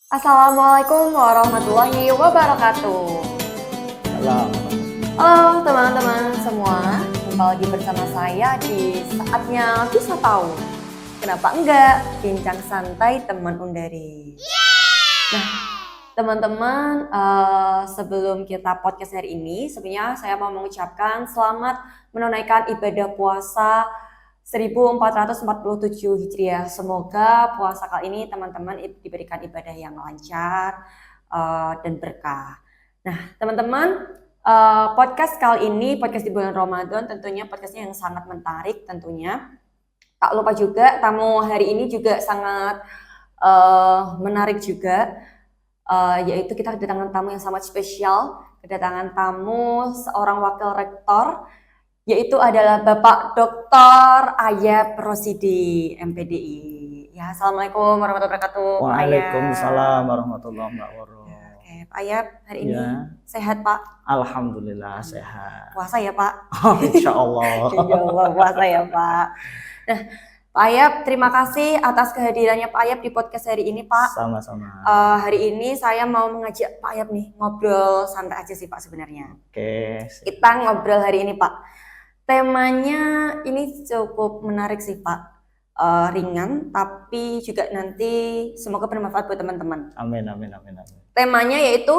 Assalamualaikum warahmatullahi wabarakatuh. Salam. Halo teman-teman semua, jumpa lagi bersama saya di saatnya bisa tahu. Kenapa enggak? Bincang santai teman Undari. Nah, teman-teman, sebelum kita podcast hari ini, sebenarnya saya mau mengucapkan selamat menunaikan ibadah puasa 1447 Hijriah. Semoga puasa kali ini teman-teman diberikan ibadah yang lancar dan berkah. Nah, teman-teman, podcast kali ini, podcast di bulan Ramadan, tentunya podcastnya yang sangat menarik tentunya. Tak lupa juga tamu hari ini juga sangat menarik juga, yaitu kita kedatangan tamu yang sangat spesial, kedatangan tamu seorang wakil rektor, yaitu adalah Bapak Dr. Ayep Rosidi, MPDI. Ya, Assalamualaikum warahmatullahi wabarakatuh. Waalaikumsalam warahmatullahi wabarakatuh. Oke, Pak Ayep, hari ini Ya. sehat Pak? Alhamdulillah sehat. Puasa ya Pak? Insya Allah. Insya Allah puasa ya Pak. Nah, Pak Ayep, terima kasih atas kehadirannya Pak Ayep di podcast hari ini Pak. Sama-sama. Hari ini saya mau mengajak Pak Ayep nih ngobrol santai aja sih Pak sebenarnya. Oke. Kita ngobrol hari ini Pak. Temanya ini cukup menarik sih Pak. Ringan tapi juga nanti semoga bermanfaat buat teman-teman. Amin. Temanya yaitu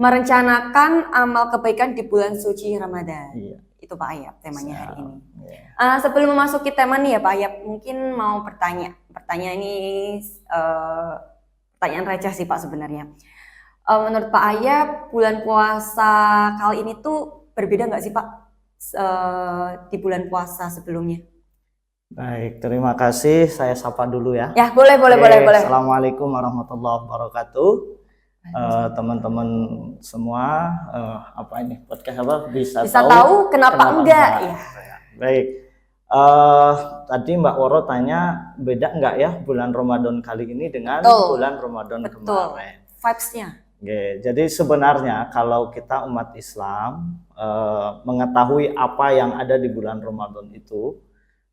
merencanakan amal kebaikan di bulan suci Ramadan. Iya. Itu Pak Ayep temanya hari ini. Iya. Sebelum memasuki tema nih ya Pak Ayep, mungkin mau bertanya. Pertanyaan ini pertanyaan receh sih Pak sebenarnya. Menurut Pak Ayep, bulan puasa kali ini tuh berbeda nggak sih Pak di bulan puasa sebelumnya? Baik, terima kasih. Saya sapa dulu ya. Ya, boleh. Assalamualaikum warahmatullahi wabarakatuh. Teman-teman semua, apa ini podcast apa bisa tahu kenapa enggak ya. Baik, tadi Mbak Woro tanya beda enggak ya bulan Ramadan kali ini dengan bulan Ramadan kemarin. Vibes-nya. Oke, jadi sebenarnya kalau kita umat Islam mengetahui apa yang ada di bulan Ramadan itu,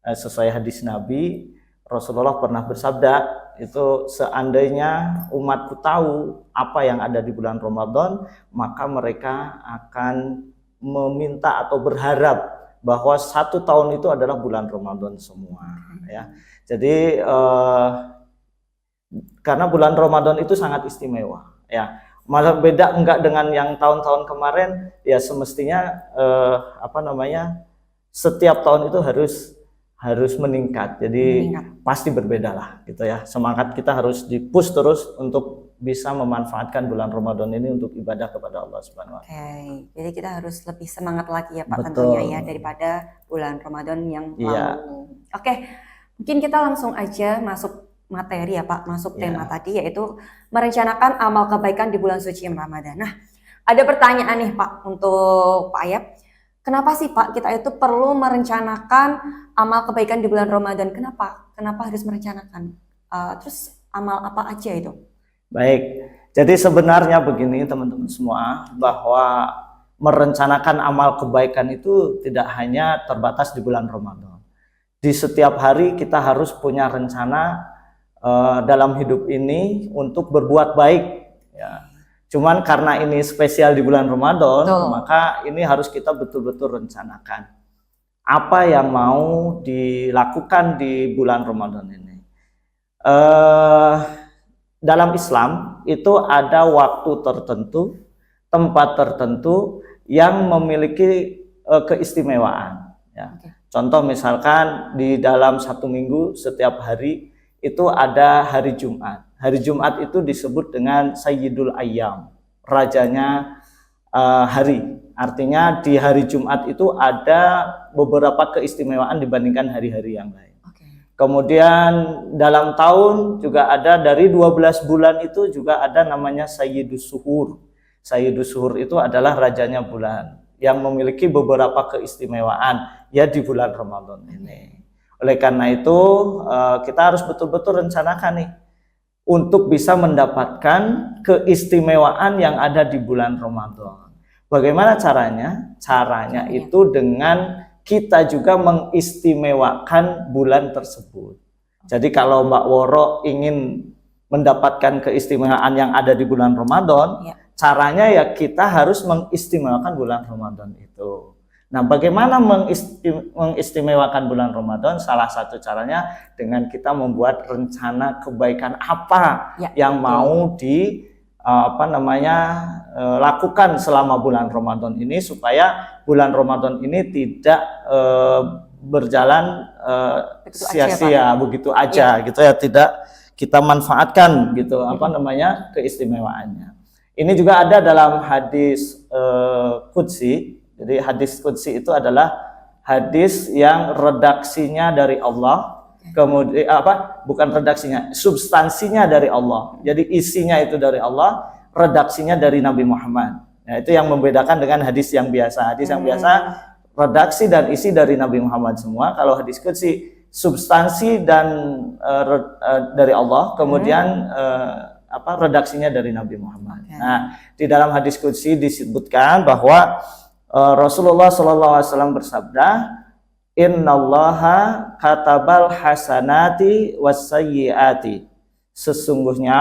sesuai hadis Nabi, Rasulullah pernah bersabda, itu seandainya umatku tahu apa yang ada di bulan Ramadan, maka mereka akan meminta atau berharap bahwa 1 tahun itu adalah bulan Ramadan semua. Ya, jadi karena bulan Ramadan itu sangat istimewa. Ya, malah beda enggak dengan yang tahun-tahun kemarin. Ya semestinya setiap tahun itu harus meningkat. Jadi pasti berbeda lah gitu ya. Semangat kita harus di-push terus untuk bisa memanfaatkan bulan Ramadan ini untuk ibadah kepada Allah Subhanahu wa taala. Oke, jadi kita harus lebih semangat lagi ya Pak. Betul. Tentunya ya daripada bulan Ramadan yang lalu. Oke, mungkin kita langsung aja masuk materi ya Pak, masuk tema tadi yaitu merencanakan amal kebaikan di bulan suci Ramadan. Nah, ada pertanyaan nih Pak untuk Pak Ayep. Kenapa sih Pak kita itu perlu merencanakan amal kebaikan di bulan Ramadan? Kenapa harus merencanakan? Terus amal apa aja itu? Baik, jadi sebenarnya begini teman-teman semua, bahwa merencanakan amal kebaikan itu tidak hanya terbatas di bulan Ramadan. Di setiap hari kita harus punya rencana dalam hidup ini untuk berbuat baik. Ya. Cuman karena ini spesial di bulan Ramadan, maka ini harus kita betul-betul rencanakan apa yang mau dilakukan di bulan Ramadan ini. Dalam Islam itu ada waktu tertentu, tempat tertentu yang memiliki keistimewaan. Ya. Contoh misalkan di dalam 1 minggu setiap hari itu ada hari Jumat. Hari Jumat itu disebut dengan Sayyidul Ayyam, rajanya hari. Artinya di hari Jumat itu ada beberapa keistimewaan dibandingkan hari-hari yang lain. Kemudian dalam tahun juga ada dari 12 bulan itu juga ada namanya Sayyidus Suhur. Sayyidus Suhur itu adalah rajanya bulan yang memiliki beberapa keistimewaan ya di bulan Ramadan ini. Oleh karena itu kita harus betul-betul rencanakan nih untuk bisa mendapatkan keistimewaan yang ada di bulan Ramadan. Bagaimana caranya? Caranya itu dengan kita juga mengistimewakan bulan tersebut. Jadi kalau Mbak Woro ingin mendapatkan keistimewaan yang ada di bulan Ramadan, Ya. caranya ya kita harus mengistimewakan bulan Ramadan itu. Nah, bagaimana mengistimewakan bulan Ramadan? Salah satu caranya dengan kita membuat rencana kebaikan apa Ya, yang mau lakukan selama bulan Ramadan ini, supaya bulan Ramadan ini tidak berjalan Begitu aja, sia-sia begitu aja gitu ya, tidak kita manfaatkan gitu keistimewaannya. Ini juga ada dalam hadis qudsi. Jadi hadis qudsi itu adalah hadis yang redaksinya dari Allah, kemudian bukan redaksinya, substansinya dari Allah. Jadi isinya itu dari Allah, redaksinya dari Nabi Muhammad. Nah, itu yang membedakan dengan hadis yang biasa. Hadis yang biasa redaksi dan isi dari Nabi Muhammad semua. Kalau hadis qudsi substansi dan dari Allah, kemudian redaksinya dari Nabi Muhammad. Nah, di dalam hadis qudsi disebutkan bahwa Rasulullah SAW bersabda, Innallaha katabal hasanati wassayyiati. Sesungguhnya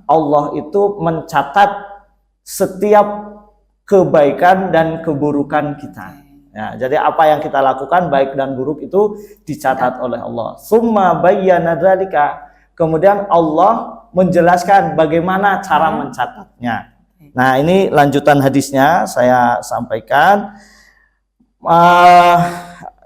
Allah itu mencatat setiap kebaikan dan keburukan kita. Ya, jadi apa yang kita lakukan baik dan buruk itu dicatat oleh Allah. Summa bayyana dzalika. Kemudian Allah menjelaskan bagaimana cara mencatatnya. Nah, ini lanjutan hadisnya saya sampaikan.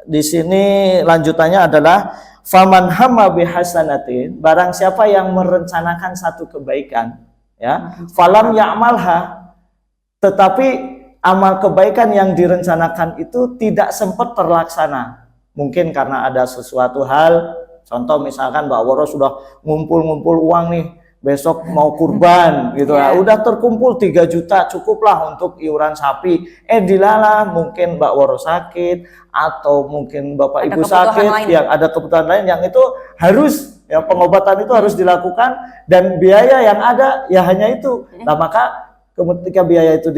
Di sini lanjutannya adalah faman hamma bihasanatin, barang siapa yang merencanakan satu kebaikan, ya, falam ya'malha, tetapi amal kebaikan yang direncanakan itu tidak sempat terlaksana. Mungkin karena ada sesuatu hal, contoh misalkan Mbak Woro sudah ngumpul-ngumpul uang nih, besok mau kurban gitu ya. Udah terkumpul 3 juta cukuplah untuk iuran sapi. Dilala mungkin Mbak Woro sakit atau mungkin Bapak Ibu sakit, yang ada kebutuhan lain yang itu harus ya, pengobatan itu harus dilakukan dan biaya yang ada ya hanya itu. Nah, maka ketika biaya itu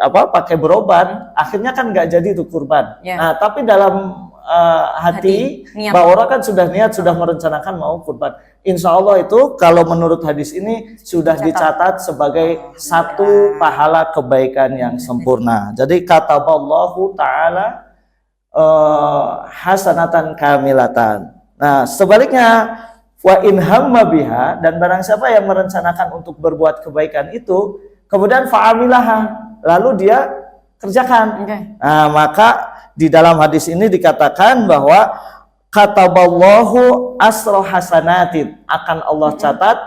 pakai berobat, akhirnya kan nggak jadi itu kurban. Nah, tapi dalam hati Mbak Woro kan sudah niat, sudah merencanakan mau kurban. Insya Allah itu kalau menurut hadis ini sudah dicatat sebagai satu pahala kebaikan yang sempurna. Jadi kataballahu ta'ala hasanatan kamilatan. Nah, sebaliknya wa in hamma biha, dan barang siapa yang merencanakan untuk berbuat kebaikan itu kemudian fa'amilaha, lalu dia kerjakan. Nah, maka di dalam hadis ini dikatakan bahwa kataballahu asra hasanatin, akan Allah catat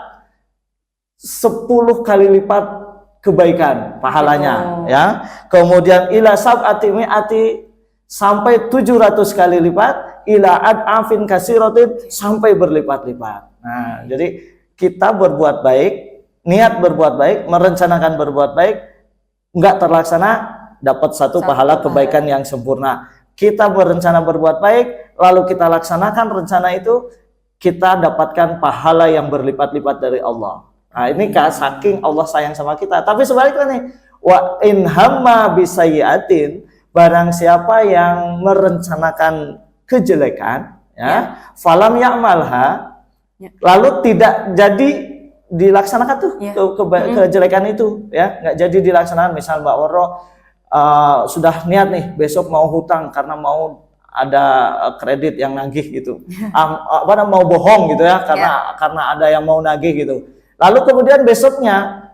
10 kali lipat kebaikan pahalanya, ya. Kemudian ila sab'ati mi'ati, sampai 700 kali lipat, ila ad'afin kasiratin, sampai berlipat-lipat. Nah, jadi kita berbuat baik, niat berbuat baik, merencanakan berbuat baik, enggak terlaksana, dapat satu pahala kebaikan yang sempurna. Kita berencana berbuat baik, lalu kita laksanakan rencana itu, kita dapatkan pahala yang berlipat-lipat dari Allah. Nah, ini saking Allah sayang sama kita. Tapi sebaliknya nih, wa in hamma bisayyi'atin, barang siapa yang merencanakan kejelekan, ya, falam ya'malha, lalu tidak jadi dilaksanakan tuh kejelekan itu, ya, nggak jadi dilaksanakan. Misal Mbak Woro sudah niat nih besok mau hutang karena mau ada kredit yang nagih gitu, mau bohong gitu ya, karena ada yang mau nagih gitu. Lalu kemudian besoknya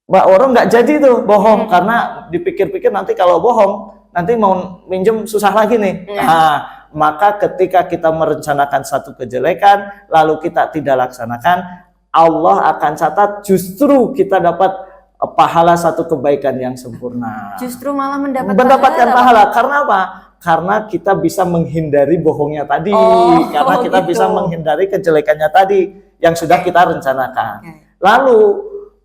Mbak Woro nggak jadi tuh bohong, karena dipikir-pikir nanti kalau bohong nanti mau minjem susah lagi nih. Nah, maka ketika kita merencanakan satu kejelekan lalu kita tidak laksanakan, Allah akan catat justru kita dapat pahala satu kebaikan yang sempurna. Justru malah mendapatkan pahala. Karena apa? Karena kita bisa menghindari bohongnya tadi, karena kita bisa menghindari kejelekannya tadi yang sudah kita rencanakan. Lalu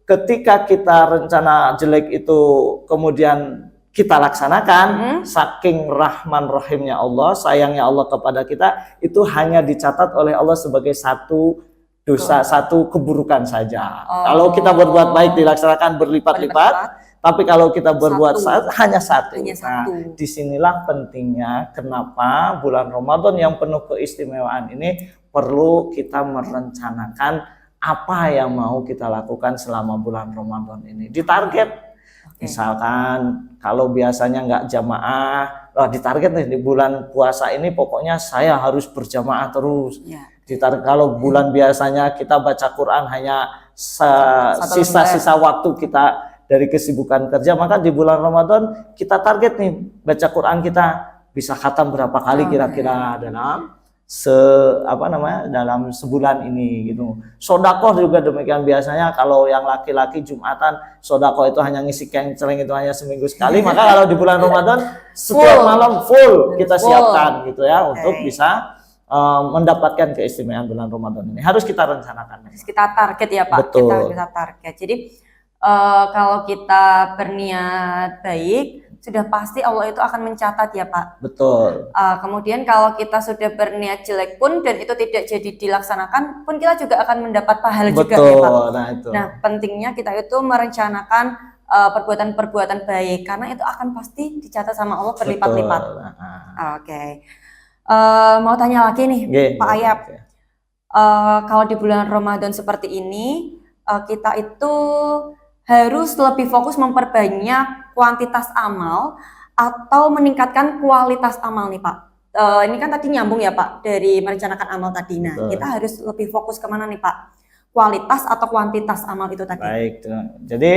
ketika kita rencana jelek itu kemudian kita laksanakan, saking rahman rahimnya Allah, sayangnya Allah kepada kita, itu hanya dicatat oleh Allah sebagai satu dosa, satu keburukan saja. Kalau kita berbuat baik dilaksanakan berlipat-lipat, tapi kalau kita berbuat hanya satu. Nah, disinilah pentingnya kenapa bulan Ramadan yang penuh keistimewaan ini perlu kita merencanakan apa yang mau kita lakukan selama bulan Ramadan ini. Ditarget. Misalkan kalau biasanya nggak jamaah, ditarget nih di bulan puasa ini pokoknya saya harus berjamaah terus. Ditarget kalau bulan biasanya kita baca Quran hanya sisa-sisa waktu kita dari kesibukan kerja, maka di bulan Ramadan kita target nih baca Quran kita bisa khatam berapa kali kira-kira dalam sebulan ini gitu. Sodakoh juga demikian, biasanya kalau yang laki-laki Jumatan sodakoh itu hanya ngisi kenceleng itu hanya seminggu sekali, maka kalau di bulan Ramadan setiap malam full kita siapkan gitu ya untuk bisa mendapatkan keistimewaan bulan Ramadan ini. Harus kita rencanakan. Harus kita target ya Pak. Betul. Kita target. Jadi kalau kita berniat baik, sudah pasti Allah itu akan mencatat ya Pak. Betul. Kemudian kalau kita sudah berniat jelek pun dan itu tidak jadi dilaksanakan pun, kita juga akan mendapat pahala juga ya Pak. Nah, pentingnya kita itu merencanakan perbuatan-perbuatan baik, karena itu akan pasti dicatat sama Allah berlipat-lipat. Mau tanya lagi nih Pak Ayap. Kalau di bulan Ramadan seperti ini, kita itu harus lebih fokus memperbanyak kuantitas amal atau meningkatkan kualitas amal nih Pak. Ini kan tadi nyambung ya Pak dari merencanakan amal tadi. Nah, kita harus lebih fokus kemana nih Pak? Kualitas atau kuantitas amal itu tadi? Baik, jadi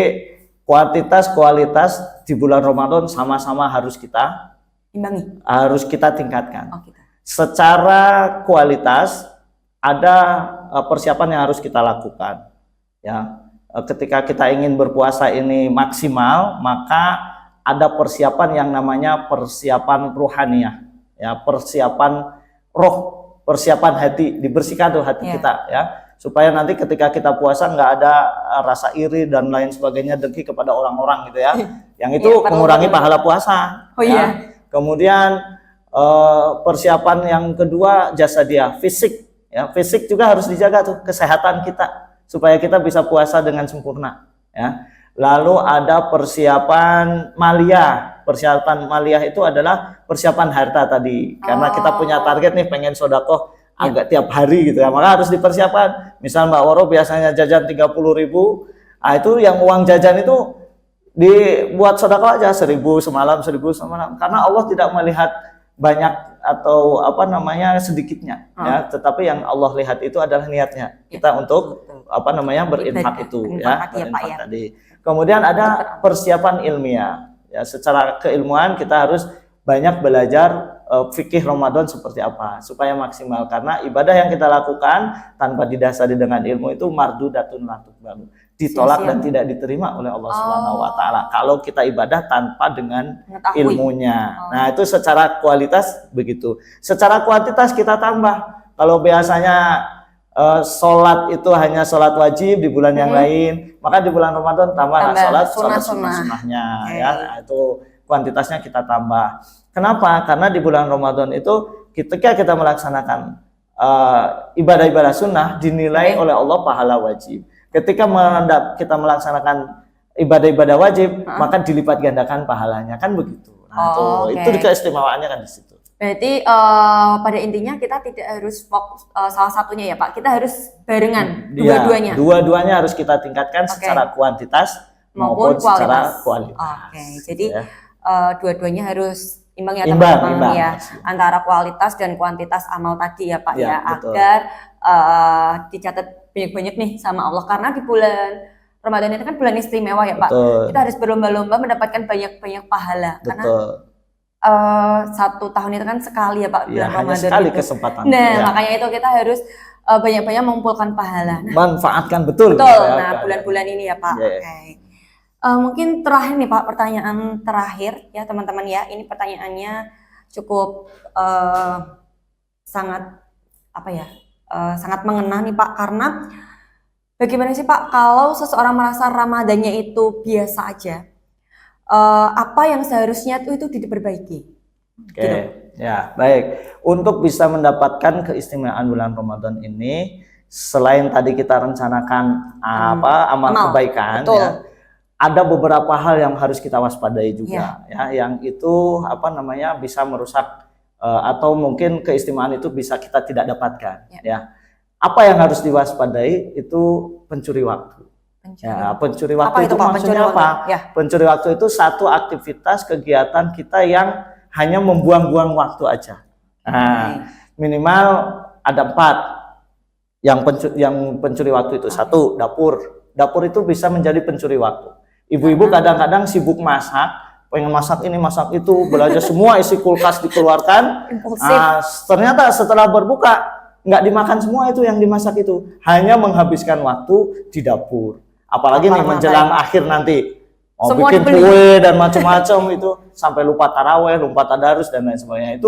kualitas di bulan Ramadan sama-sama harus kita imbangi, harus kita tingkatkan. Secara kualitas ada persiapan yang harus kita lakukan ya. Ketika kita ingin berpuasa ini maksimal, maka ada persiapan yang namanya persiapan ruhaniyah ya, persiapan roh, persiapan hati, dibersihkan tuh hati kita ya, supaya nanti ketika kita puasa nggak ada rasa iri dan lain sebagainya, dengki kepada orang-orang gitu ya, yang itu mengurangi pahala puasa. Kemudian persiapan yang kedua jasadiah, fisik ya, fisik juga harus dijaga tuh, kesehatan kita supaya kita bisa puasa dengan sempurna ya. Lalu ada persiapan maliyah. Persiapan maliyah itu adalah persiapan harta tadi, karena kita punya target nih pengen sodakoh agak tiap hari gitu ya, maka harus dipersiapkan. Misal Mbak Woro biasanya jajan 30.000, itu yang uang jajan itu dibuat sodakoh aja 1.000 semalam, 1.000 semalam, karena Allah tidak melihat banyak atau sedikitnya ya, tetapi yang Allah lihat itu adalah niatnya kita untuk berinfak itu ya, berinfak tadi. Kemudian ada persiapan ilmiah ya, secara keilmuan kita harus banyak belajar fikih Ramadan seperti apa supaya maksimal, karena ibadah yang kita lakukan tanpa didasari dengan ilmu itu mardudatun la tuqbalu, ditolak dan tidak diterima oleh Allah Subhanahu wa taala kalau kita ibadah tanpa dengan ilmunya. Nah, itu secara kualitas begitu. Secara kuantitas kita tambah. Kalau biasanya sholat itu hanya sholat wajib di bulan yang lain, maka di bulan Ramadan tambahlah sholat sunnah-sunnahnya ya. Nah, itu kuantitasnya kita tambah. Kenapa? Karena di bulan Ramadan itu ketika kita melaksanakan ibadah-ibadah sunnah dinilai oleh Allah pahala wajib. Ketika kita melaksanakan ibadah-ibadah wajib, maka dilipat gandakan pahalanya, kan begitu. Nah, itu keistimewaannya kan di situ. Berarti pada intinya kita tidak harus fokus salah satunya ya Pak, kita harus barengan dua-duanya. Dua-duanya harus kita tingkatkan secara kuantitas maupun secara kualitas. Jadi dua-duanya harus imbang ya teman-teman ya, antara kualitas dan kuantitas amal tadi ya Pak ya, agar dicatat banyak-banyak nih sama Allah, karena di bulan Ramadan itu kan bulan istimewa ya Pak. Kita harus berlomba-lomba mendapatkan banyak-banyak pahala, karena satu tahun itu kan sekali ya Pak, bulan Ramadan sekali itu. Kesempatan. Nah, makanya itu kita harus banyak-banyak mengumpulkan pahala. Manfaatkan betul. Nah, bulan-bulan ini ya Pak. Mungkin terakhir nih Pak, pertanyaan terakhir ya teman-teman ya. Ini pertanyaannya cukup sangat sangat mengena nih Pak, karena bagaimana sih Pak kalau seseorang merasa Ramadannya itu biasa aja, apa yang seharusnya itu diperbaiki? Ya, baik. Untuk bisa mendapatkan keistimewaan bulan Ramadan ini, selain tadi kita rencanakan amal kebaikan ya, ada beberapa hal yang harus kita waspadai juga ya, yang itu bisa merusak atau mungkin keistimewaan itu bisa kita tidak dapatkan ya. apa yang harus diwaspadai itu pencuri waktu. Ya, pencuri waktu itu maksudnya apa? Ya. Pencuri waktu itu satu aktivitas kegiatan kita yang hanya membuang-buang waktu aja. Nah, minimal ada 4 yang pencuri waktu itu. 1, dapur. Dapur itu bisa menjadi pencuri waktu. Ibu-ibu kadang-kadang sibuk masak, pengen masak ini masak itu, belanja semua isi kulkas dikeluarkan. Ternyata setelah berbuka nggak dimakan semua itu yang dimasak itu, hanya menghabiskan waktu di dapur. Apalagi nih menjelang akhir nanti mau bikin kue dan macam-macam itu sampai lupa taraweh, lupa tadarus dan lain sebagainya.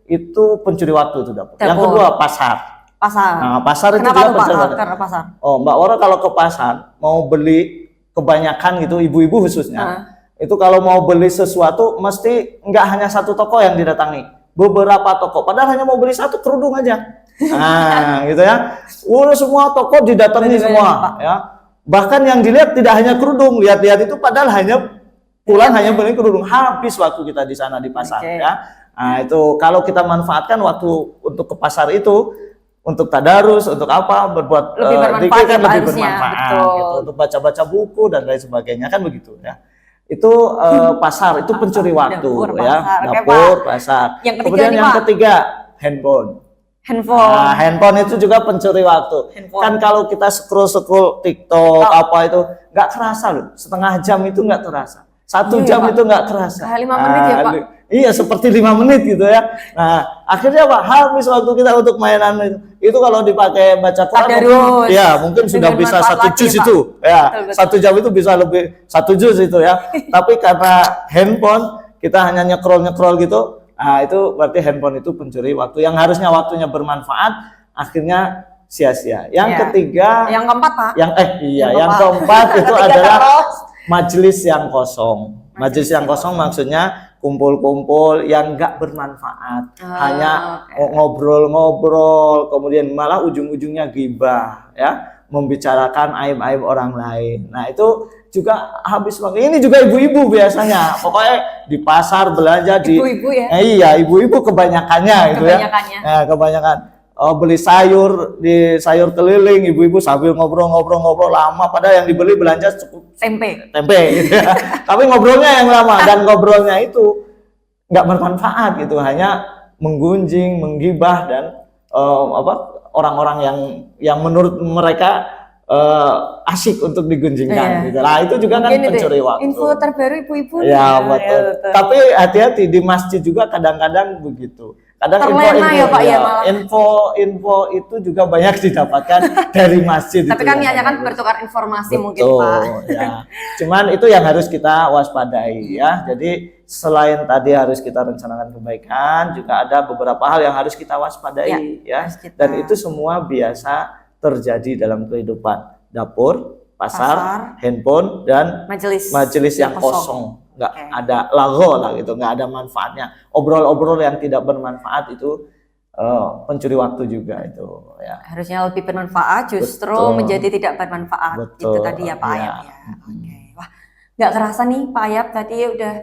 Itu pencuri waktu itu dapur. Yang kedua pasar. Nah, pasar itu juga pencuri waktu. Karena pasar. Oh, Mbak Wara kalau ke pasar mau beli kebanyakan gitu, ibu-ibu khususnya, itu kalau mau beli sesuatu mesti nggak hanya satu toko yang didatangi, beberapa toko. Padahal hanya mau beli satu kerudung aja. Nah, gitu ya. Semua toko didatangi semua, ya. Bahkan yang dilihat tidak hanya kerudung, lihat-lihat itu padahal hanya pulang hanya beli kerudung. Habis waktu kita di sana di pasar, ya. Nah, itu kalau kita manfaatkan waktu untuk ke pasar itu untuk tadarus, untuk apa, berbuat lebih bermanfaat, kan lebih bermanfaat gitu, untuk baca-baca buku dan lain sebagainya kan begitu ya. Itu pasar itu pencuri waktu ya, dapur, pasar. Kemudian yang ketiga handphone. Nah, handphone itu juga pencuri waktu. Kan kalau kita scroll TikTok apa itu nggak kerasa loh, setengah jam itu nggak terasa, 1 jam itu nggak terasa. 5 menit ya Pak. Iya, seperti 5 menit gitu ya. Nah, akhirnya Pak, habis waktu kita untuk mainan itu kalau dipakai baca Quran, ya mungkin sudah bisa 1 juz itu. Ya, betul. 1 jam itu bisa lebih 1 juz itu ya. Tapi karena handphone kita hanya nyekrol gitu, nah itu berarti handphone itu pencuri waktu yang harusnya waktunya bermanfaat, akhirnya sia-sia. Yang ketiga, yang keempat Pak. Yang keempat itu adalah majelis yang kosong. Majelis yang kosong maksudnya kumpul-kumpul yang enggak bermanfaat, hanya ngobrol-ngobrol, kemudian malah ujung-ujungnya ghibah, ya, membicarakan aib-aib orang lain. Nah, itu juga habis waktu. Ini juga ibu-ibu biasanya, pokoknya di pasar belanja di ibu-ibu ya. Iya, ibu-ibu kebanyakannya itu ya. Kebanyakan. Beli sayur di sayur keliling, ibu-ibu sambil ngobrol lama, padahal yang dibeli belanja cukup tempe gitu ya. Tapi ngobrolnya yang lama dan ngobrolnya itu nggak bermanfaat gitu, hanya menggunjing, menggibah dan orang-orang yang menurut mereka asik untuk digunjingkan gitu. Nah, itu juga kan pencuri waktu. Info terbaru ibu-ibu. Ya, betul. Tapi hati-hati di masjid juga kadang-kadang begitu. Kadang info itu juga banyak didapatkan dari masjid. Tapi kan niatnya kan bertukar informasi. Betul, mungkin Pak. Ya. Cuman itu yang harus kita waspadai ya. Jadi selain tadi harus kita rencanakan kebaikan, juga ada beberapa hal yang harus kita waspadai ya. Dan itu semua biasa terjadi dalam kehidupan. Dapur, pasar, handphone, dan majelis yang kosong. Nggak ada lago lah gitu, nggak ada manfaatnya. Obrol-obrol yang tidak bermanfaat itu pencuri waktu juga itu ya. Harusnya lebih bermanfaat, justru menjadi tidak bermanfaat. Itu tadi ya Pak Ayap ya. Wah, nggak kerasa nih Pak Ayap, tadi udah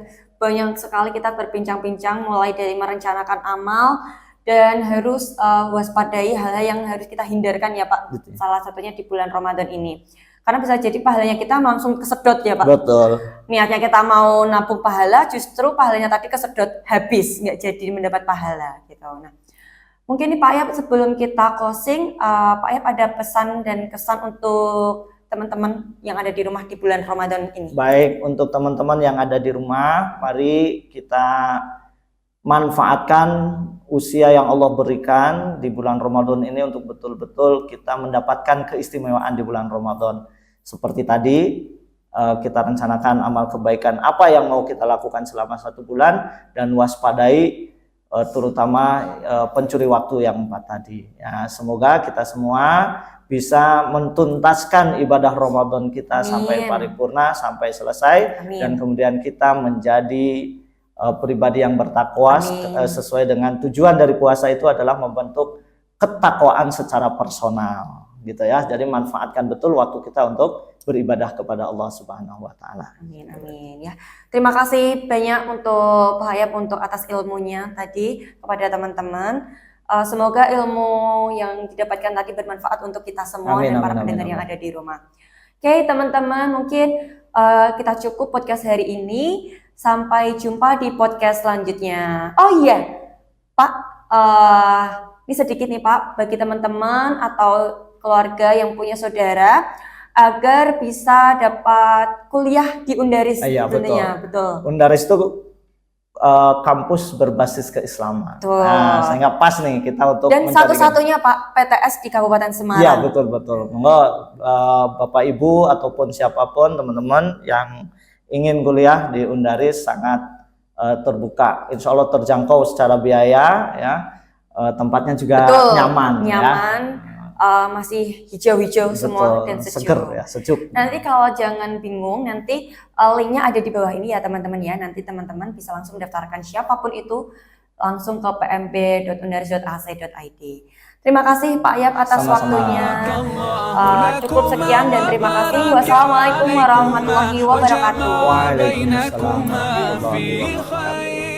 banyak sekali kita berbincang-bincang, mulai dari merencanakan amal dan harus waspadai hal-hal yang harus kita hindarkan ya Pak. Salah satunya di bulan Ramadan ini. Karena bisa jadi pahalanya kita langsung kesedot ya Pak. Betul. Niatnya kita mau nabung pahala, justru pahalanya tadi kesedot habis, nggak jadi mendapat pahala gitu. Nah, mungkin nih Pak Ayap sebelum kita closing, Pak Ayap ada pesan dan kesan untuk teman-teman yang ada di rumah di bulan Ramadan ini. Baik, untuk teman-teman yang ada di rumah, mari kita manfaatkan usia yang Allah berikan di bulan Ramadan ini untuk betul-betul kita mendapatkan keistimewaan di bulan Ramadan. Seperti tadi kita rencanakan amal kebaikan apa yang mau kita lakukan selama 1 bulan, dan waspadai terutama pencuri waktu yang 4 tadi ya. Semoga kita semua bisa mentuntaskan ibadah Ramadan kita sampai paripurna, sampai selesai. Amin. Dan kemudian kita menjadi pribadi yang bertakwa. Sesuai dengan tujuan dari puasa itu adalah membentuk ketakwaan secara personal gitu ya. Jadi manfaatkan betul waktu kita untuk beribadah kepada Allah Subhanahu wa taala. Amin amin ya. Terima kasih banyak untuk Pak Ayap untuk atas ilmunya tadi kepada teman-teman. Semoga ilmu yang didapatkan tadi bermanfaat untuk kita semua Amin, dan para amin, pendengar amin, yang amin. ada di rumah. Oke, teman-teman, mungkin kita cukup podcast hari ini. Sampai jumpa di podcast selanjutnya. Oh iya, Pak, ini sedikit nih Pak, bagi teman-teman atau keluarga yang punya saudara agar bisa dapat kuliah di Undaris Iya, tentunya, betul. Undaris itu kampus berbasis keislaman. Betul. Nah, sehingga pas nih kita untuk Dan satu-satunya Pak PTS di Kabupaten Semarang. Iya, betul. Monggo Bapak Ibu ataupun siapapun teman-teman yang ingin kuliah di Undaris sangat terbuka. Insya Allah terjangkau secara biaya ya. Tempatnya juga Betul, nyaman ya. Masih hijau-hijau semua dan sejuk. Seger ya, sejuk. Nanti kalau jangan bingung, nanti linknya ada di bawah ini ya teman-teman ya. Nanti teman-teman bisa langsung mendaftarkan siapapun itu langsung ke pmb.undaris.ac.id. Terima kasih Pak Ayap atas Sama-sama. waktunya. Cukup sekian dan terima kasih. Wassalamualaikum warahmatullahi wabarakatuh. Waalaikumsalam warahmatullahi wabarakatuh.